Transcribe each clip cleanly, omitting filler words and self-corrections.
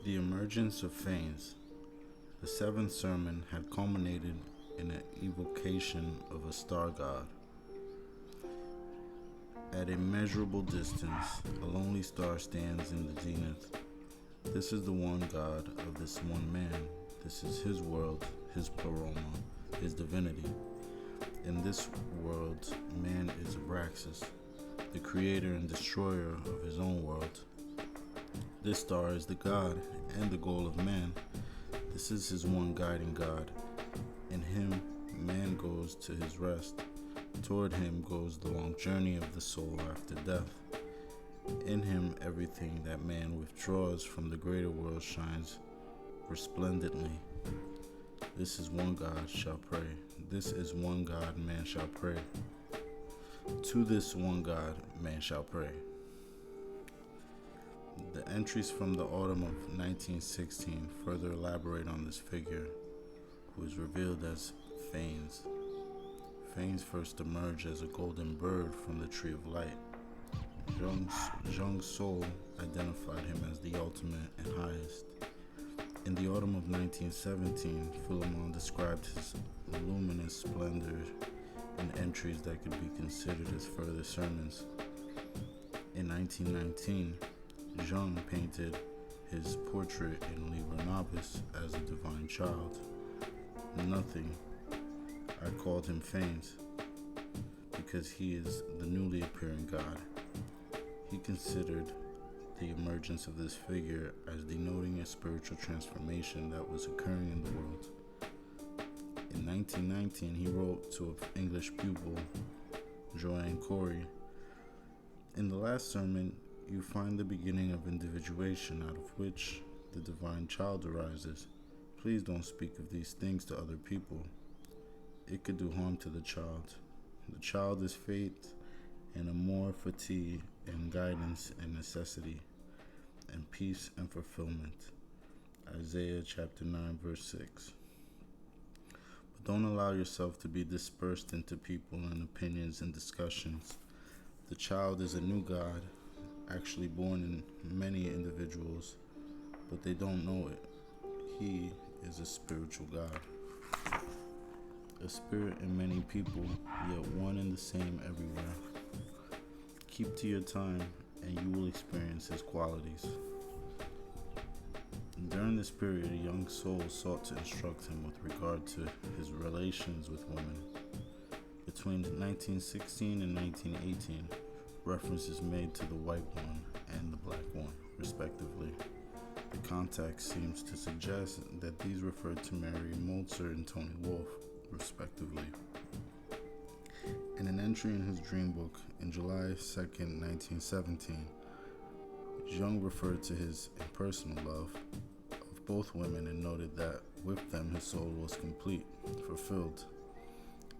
The emergence of Phanes. The seventh sermon had culminated in an evocation of a star god. At a measurable distance, a lonely star stands in the zenith. This is the one God of this one man. This is his world, his pleroma, his divinity. In this world, man is Abraxas, the creator and destroyer of his own world. This star is the God and the goal of man. This is his one guiding God. In him, man goes to his rest. Toward him goes the long journey of the soul after death. In him, everything that man withdraws from the greater world shines resplendently. This is one God shall pray. This is one God man shall pray. To this one God man shall pray. The entries from the autumn of 1916 further elaborate on this figure, who is revealed as Phanes. Phanes first emerged as a golden bird from the tree of light. Jung's soul identified him as the ultimate and highest. In the autumn of 1917, Philemon described his luminous splendor in entries that could be considered as further sermons. In 1919, Jung painted his portrait in Liber Nobis as a divine child. Nothing. I called him Phanes because he is the newly appearing God. He considered the emergence of this figure as denoting a spiritual transformation that was occurring in the world. In 1919, he wrote to an English pupil, Joanne Corey, "In the last sermon, you find the beginning of individuation out of which the divine child arises. Please don't speak of these things to other people. It could do harm to the child. The child is faith and amorphity and guidance and necessity and peace and fulfillment." Isaiah chapter 9 verse 6. But don't allow yourself to be dispersed into people and opinions and discussions. The child is a new God, actually born in many individuals, but they don't know it. He is a spiritual God. A spirit in many people, yet one and the same everywhere. Keep to your time, and you will experience his qualities. During this period, a young soul sought to instruct him with regard to his relations with women. Between 1916 and 1918, reference is made to the white one and the black one, respectively. The context seems to suggest that these referred to Mary Molterz and Tony Wolfe, respectively. In an entry in his dream book in July 2nd, 1917, Jung referred to his impersonal love of both women and noted that with them his soul was complete, fulfilled.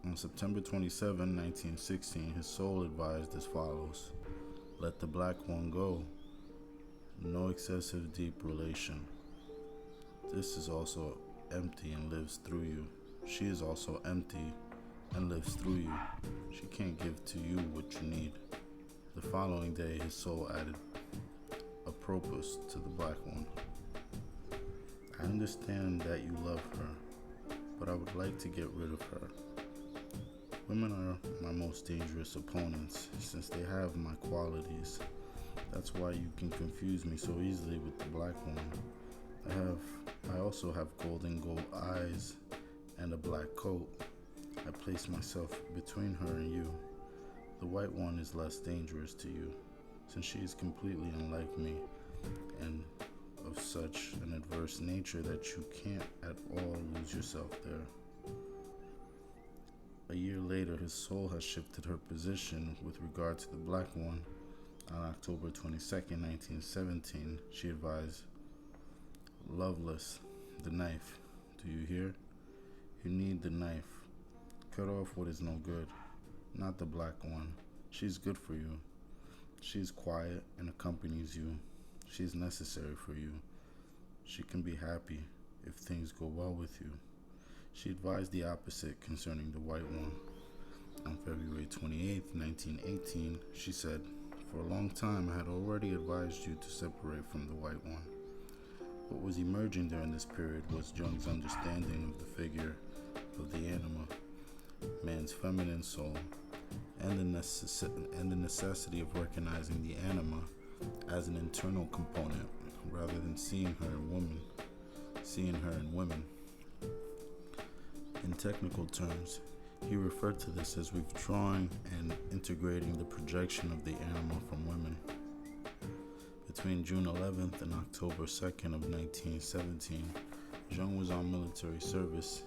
On September 27, 1916, his soul advised as follows: "Let the black one go. No excessive deep relation. This is also empty and lives through you. She is also empty and lives through you. She can't give to you what you need." The following day, his soul added apropos to the black one: "I understand that you love her, but I would like to get rid of her. Women are my most dangerous opponents since they have my qualities. That's why you can confuse me so easily with the black one. I also have golden gold eyes and a black coat. I place myself between her and you. The white one is less dangerous to you, since she is completely unlike me and of such an adverse nature that you can't at all lose yourself there." A year later, his soul has shifted her position with regard to the black one. On October 22nd, 1917, she advised, "Loveless, the knife. Do you hear? You need the knife. Cut off what is no good, not the black one. She's good for you. She is quiet and accompanies you. She is necessary for you. She can be happy if things go well with you." She advised the opposite concerning the white one. On February 28, 1918, she said, "For a long time I had already advised you to separate from the white one. What was emerging during this period was Jung's understanding of the figure of the Anima, man's feminine soul, and the necessity of recognizing the Anima as an internal component rather than seeing her in women. In technical terms, he referred to this as withdrawing and integrating the projection of the Anima from women. Between June 11th and October 2nd of 1917, Jung was on military service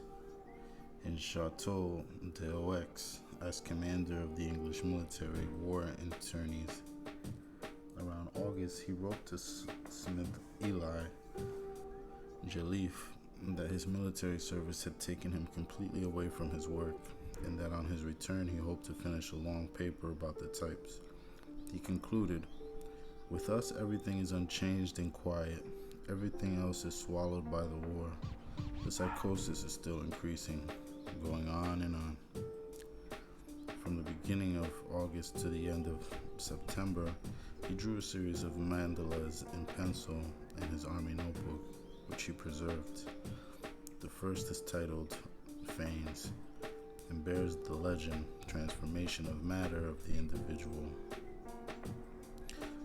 in Chateau d'Aux as commander of the English military war internees. Around August, he wrote to Smith Eli Joliffe that his military service had taken him completely away from his work, and that on his return he hoped to finish a long paper about the types. He concluded, "With us, everything is unchanged and quiet. Everything else is swallowed by the war. The psychosis is still increasing, going on and on." From the beginning of August to the end of September, he drew a series of mandalas in pencil in his army notebook, which he preserved. The first is titled Phanes and bears the legend, "Transformation of matter of the individual."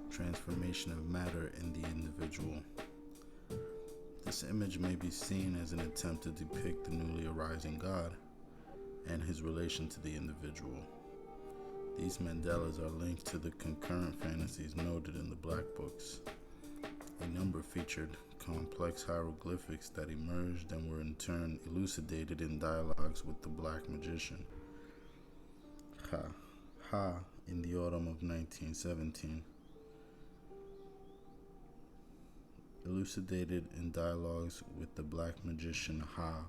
Transformation of matter in the individual. This image may be seen as an attempt to depict the newly arising God and his relation to the individual. These mandalas are linked to the concurrent fantasies noted in the Black Books. A number featured complex hieroglyphics that emerged and were in turn elucidated in dialogues with the Black Magician. Ha, in the autumn of 1917. Elucidated in dialogues with the Black Magician Ha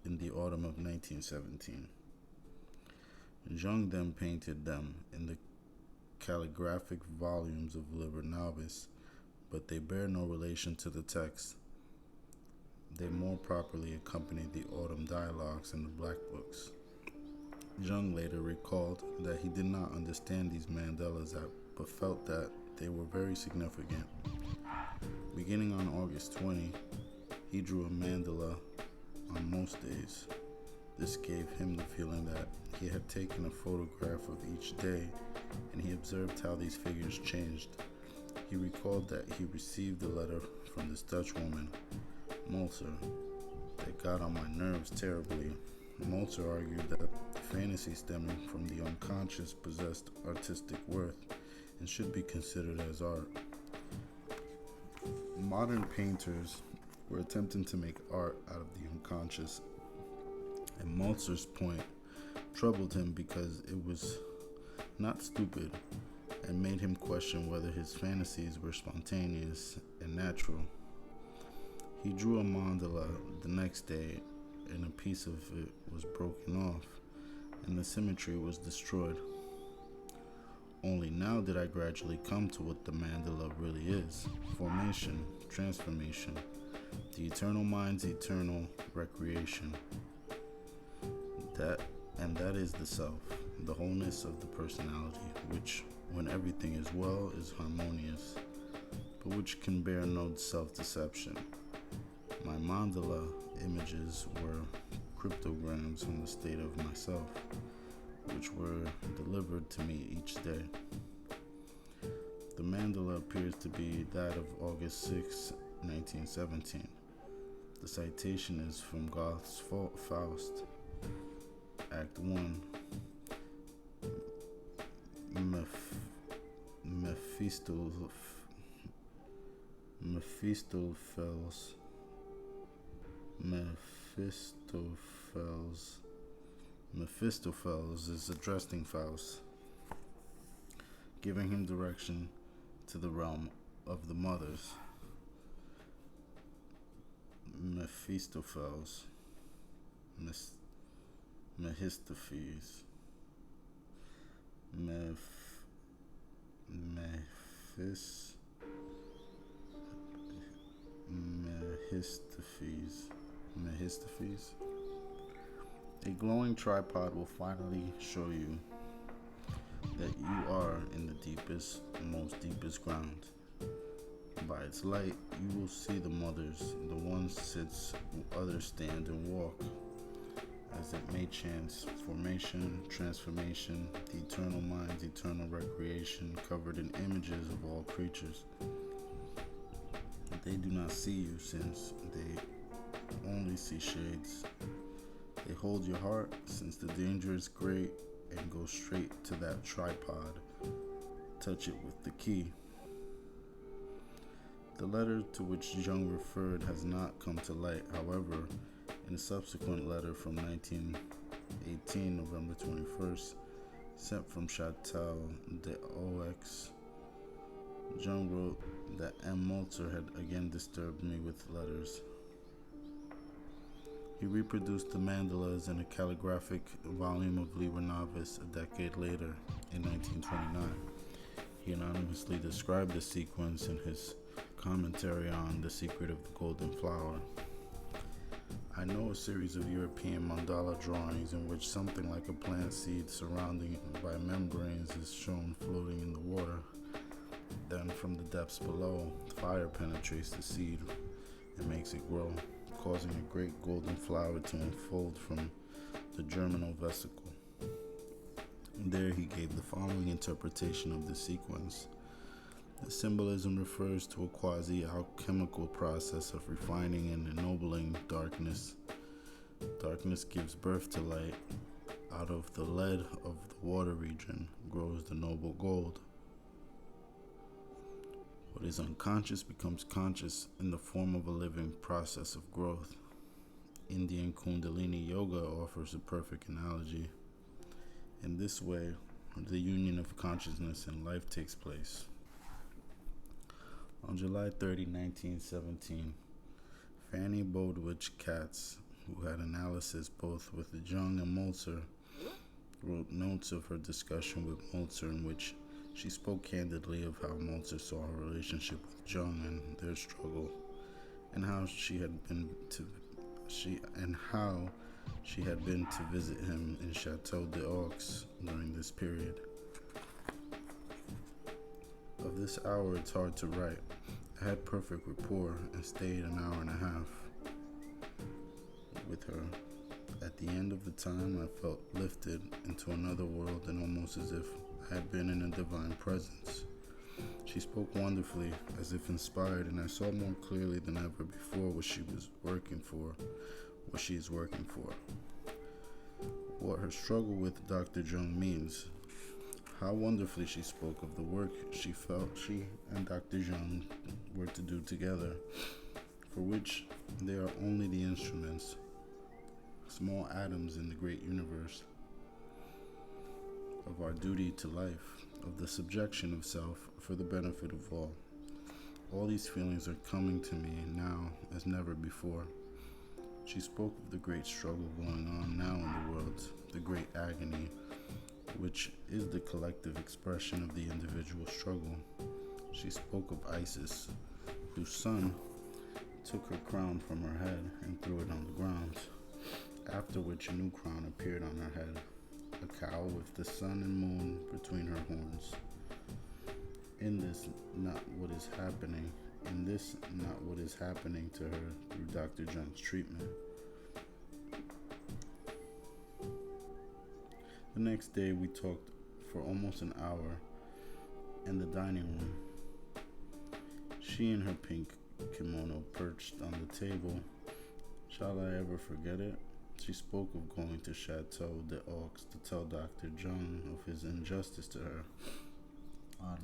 in the autumn of 1917. Jung then painted them in the calligraphic volumes of Liber Nobis, but they bear no relation to the text. They more properly accompany the autumn dialogues in the Black Books. Jung later recalled that he did not understand these mandalas but felt that they were very significant. Beginning on August 20, he drew a mandala on most days. This gave him the feeling that he had taken a photograph of each day, and he observed how these figures changed. He recalled that he received a letter from this Dutch woman, Molterz, that got on my nerves terribly. Molterz argued that fantasy stemming from the unconscious possessed artistic worth and should be considered as art. Modern painters were attempting to make art out of the unconscious, and Molterz's point troubled him because it was not stupid and made him question whether his fantasies were spontaneous and natural. He drew a mandala the next day, and a piece of it was broken off, and the symmetry was destroyed. Only now did I gradually come to what the mandala really is: formation, transformation, the eternal mind's eternal recreation. That is the self, the wholeness of the personality, which, when everything is well, is harmonious, but which can bear no self-deception. My mandala images were cryptograms on the state of myself, which were delivered to me each day. The mandala appears to be that of August 6, 1917. The citation is from Goethe's Faust, Act 1. Mephistopheles is addressing Faust, giving him direction to the realm of the mothers. Mephistopheles, Mephistopheles, Mephistopheles. A glowing tripod will finally show you that you are in the deepest ground. By its light, you will see the mothers, the one sits, others stand and walk, as it may chance formation, transformation, the eternal mind's eternal recreation, covered in images of all creatures. They do not see you, since they only see shades. They hold your heart, since the danger is great, and go straight to that tripod. Touch it with the key. The letter to which Jung referred has not come to light. However, in a subsequent letter from 1918, November 21st, sent from Chateau d'Aux, Jung wrote that M. Molterz had again disturbed me with letters. He reproduced the mandalas in a calligraphic volume of Liber Novis a decade later, in 1929. He anonymously described the sequence in his commentary on The Secret of the Golden Flower. I know a series of European mandala drawings in which something like a plant seed surrounding it by membranes is shown floating in the water. Then from the depths below, fire penetrates the seed and makes it grow, causing a great golden flower to unfold from the germinal vesicle. There he gave the following interpretation of the sequence. The symbolism refers to a quasi-alchemical process of refining and ennobling darkness. Darkness gives birth to light. Out of the lead of the water region grows the noble gold. What is unconscious becomes conscious in the form of a living process of growth. Indian Kundalini Yoga offers a perfect analogy. In this way, the union of consciousness and life takes place. On July 30, 1917, Fanny Bodwich Katz, who had analysis both with Jung and Molterz, wrote notes of her discussion with Molterz in which she spoke candidly of how Molterz saw her relationship with Jung and their struggle, and how she had been to visit him in Chateau d'Aux during this period. Of this hour, it's hard to write. I had perfect rapport and stayed an hour and a half with her. At the end of the time, I felt lifted into another world and almost as if I had been in a divine presence. She spoke wonderfully, as if inspired, and I saw more clearly than ever before what she is working for. What her struggle with Dr. Jung means. How wonderfully she spoke of the work she felt she and Dr. Jung were to do together, for which they are only the instruments, small atoms in the great universe, of our duty to life, of the subjection of self for the benefit of all. All these feelings are coming to me now as never before. She spoke of the great struggle going on now in the world, the great agony, which is the collective expression of the individual struggle. She spoke of Isis, whose son took her crown from her head and threw it on the ground, after which a new crown appeared on her head, a cow with the sun and moon between her horns. In this, not what is happening to her through Dr. Jung's treatment. The next day we talked for almost an hour in the dining room. She in her pink kimono perched on the table. Shall I ever forget it? She spoke of going to Chateau d'Aux to tell Dr. Jung of his injustice to her. On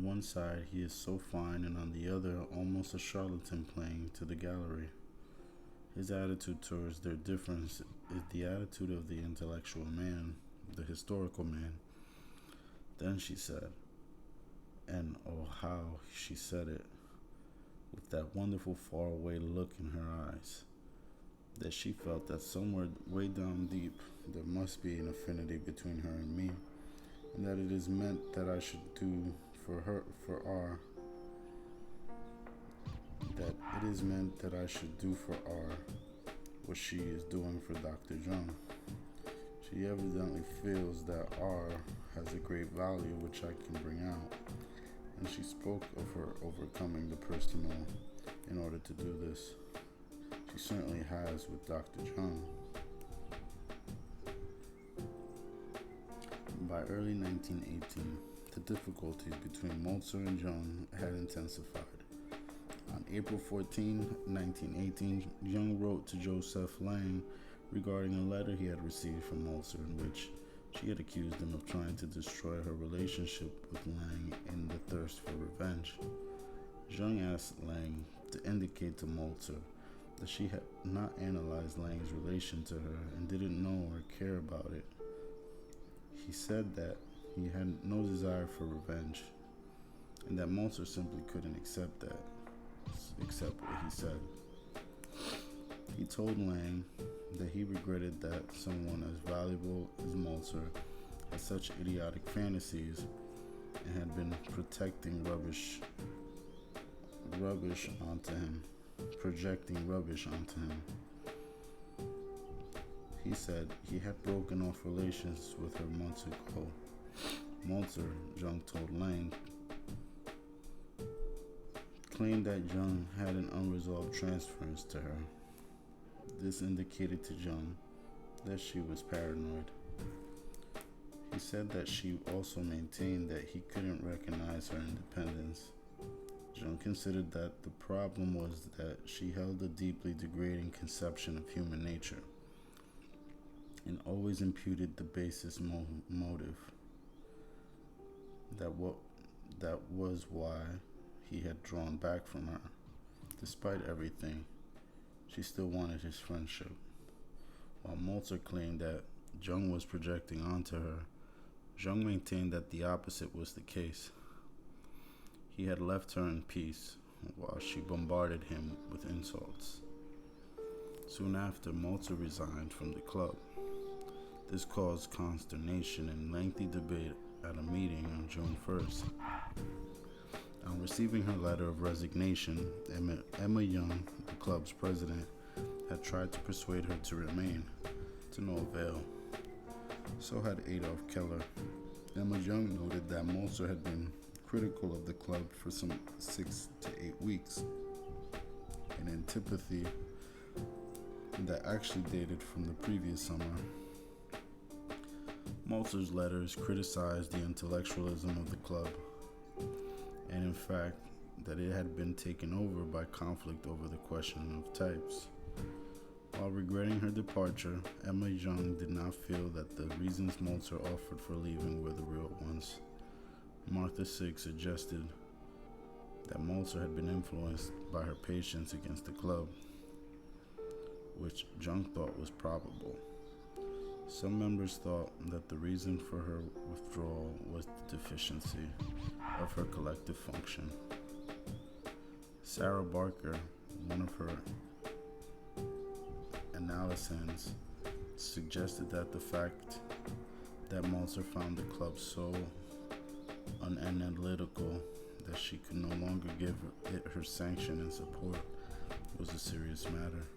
one side he is so fine, and on the other almost a charlatan playing to the gallery. His attitude towards their difference is the attitude of the intellectual man, the historical man. Then she said, and oh how she said it, with that wonderful faraway look in her eyes, that she felt that somewhere way down deep there must be an affinity between her and me, and that it is meant that I should do for R what she is doing for Dr. Jung. She evidently feels that R has a great value which I can bring out, and she spoke of her overcoming the personal in order to do this. She certainly has with Dr. Jung. By early 1918, the difficulties between Molterz and Jung had intensified. On April 14, 1918, Jung wrote to Joseph Lang regarding a letter he had received from Molterz in which she had accused him of trying to destroy her relationship with Lang in the thirst for revenge. Jung asked Lang to indicate to Molterz that she had not analyzed Lang's relation to her and didn't know or care about it. He said that he had no desire for revenge and that Molterz simply couldn't accept what he said. He told Lang that he regretted that someone as valuable as Molterz had such idiotic fantasies and had been projecting rubbish onto him. He said he had broken off relations with her months ago. Molterz, Jung told Lang, claimed that Jung had an unresolved transference to her. This indicated to Jung that she was paranoid. He said that she also maintained that he couldn't recognize her independence. Jung considered that the problem was that she held a deeply degrading conception of human nature and always imputed the basest motive. That was why he had drawn back from her. Despite everything, she still wanted his friendship. While Molterz claimed that Jung was projecting onto her, Jung maintained that the opposite was the case. He had left her in peace while she bombarded him with insults. Soon after, Molterz resigned from the club. This caused consternation and lengthy debate at a meeting on June 1st. On receiving her letter of resignation, Emma Jung, the club's president, had tried to persuade her to remain, to no avail. So had Adolf Keller. Emma Jung noted that Molterz had been critical of the club for some 6 to 8 weeks, an antipathy that actually dated from the previous summer. Molterz's letters criticized the intellectualism of the club, and in fact, that it had been taken over by conflict over the question of types. While regretting her departure, Emma Jung did not feel that the reasons Molterz offered for leaving were the real ones. Martha Sig suggested that Molterz had been influenced by her patience against the club, which Jung thought was probable. Some members thought that the reason for her withdrawal was the deficiency of her collective function. Sarah Barker, one of her analyses, suggested that the fact that Molterz found the club so unanalytical that she could no longer give it her sanction and support was a serious matter.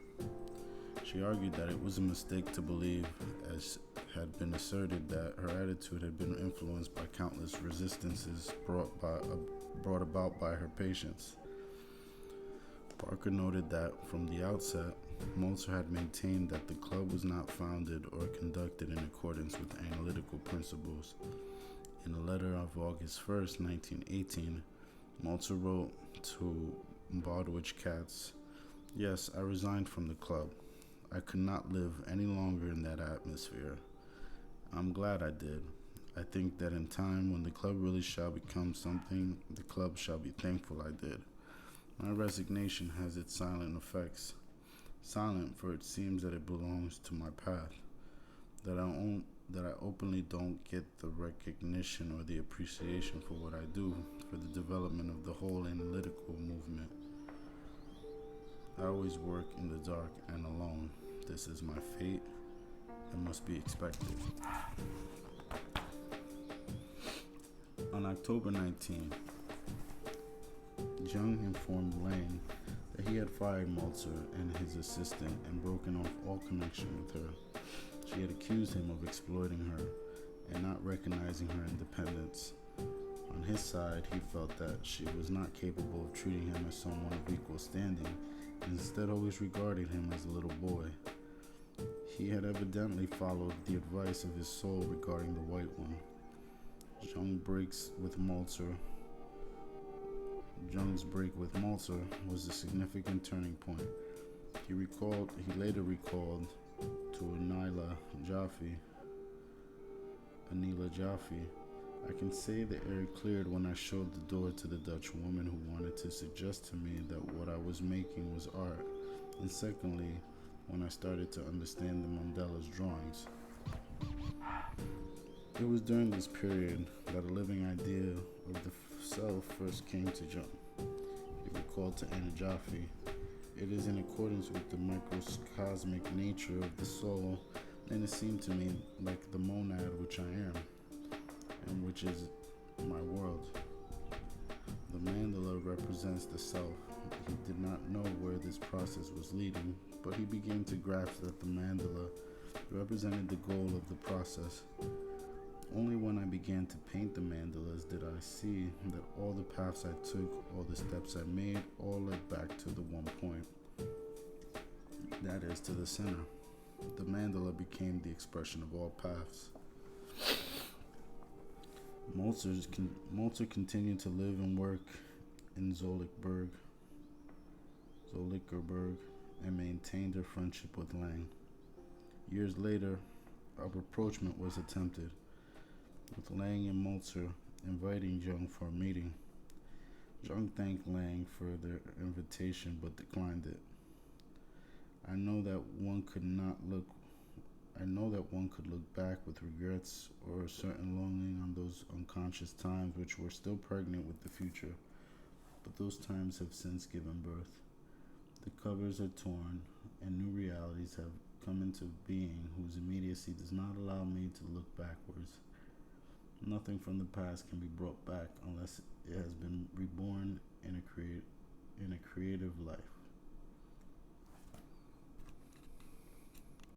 She argued that it was a mistake to believe, as had been asserted, that her attitude had been influenced by countless resistances brought about by her patience. Barker noted that from the outset, Molterz had maintained that the club was not founded or conducted in accordance with analytical principles. In a letter of August 1st, 1918, Molterz wrote to Baldwin Katz, "Yes, I resigned from the club. I could not live any longer in that atmosphere. I'm glad I did. I think that in time, when the club really shall become something, the club shall be thankful I did. My resignation has its silent effects. Silent, for it seems that it belongs to my path. That I openly don't get the recognition or the appreciation for what I do for the development of the whole analytical movement. I always work in the dark and alone. This is my fate and must be expected." On October 19, Jung informed Lang that he had fired Molterz and his assistant and broken off all connection with her. She had accused him of exploiting her and not recognizing her independence. On his side, he felt that she was not capable of treating him as someone of equal standing, and instead always regarded him as a little boy. He had evidently followed the advice of his soul regarding the white one. Jung's break with Molterz was a significant turning point. He later recalled to Anila Jaffe, I can say the air cleared when I showed the door to the Dutch woman who wanted to suggest to me that what I was making was art, and secondly, when I started to understand the mandala's drawings. It was during this period that a living idea of the self first came to Jung. He recalled to Anna Jaffe, it is in accordance with the microcosmic nature of the soul, and it seemed to me like the monad which I am, and which is my world. The mandala represents the self. He did not know where this process was leading, but he began to grasp that the mandala represented the goal of the process. Only when I began to paint the mandalas did I see that all the paths I took, all the steps I made, all led back to the one point. That is, to the center. The mandala became the expression of all paths. Molterz continued to live and work in Zollikerberg, and maintained her friendship with Lang. Years later, a rapprochement was attempted, with Lang and Molterz inviting Jung for a meeting. Jung thanked Lang for their invitation but declined it. I know that one could look back with regrets or a certain longing on those unconscious times which were still pregnant with the future, but those times have since given birth. The covers are torn, and new realities have come into being whose immediacy does not allow me to look backwards. Nothing from the past can be brought back unless it has been reborn in a creative life.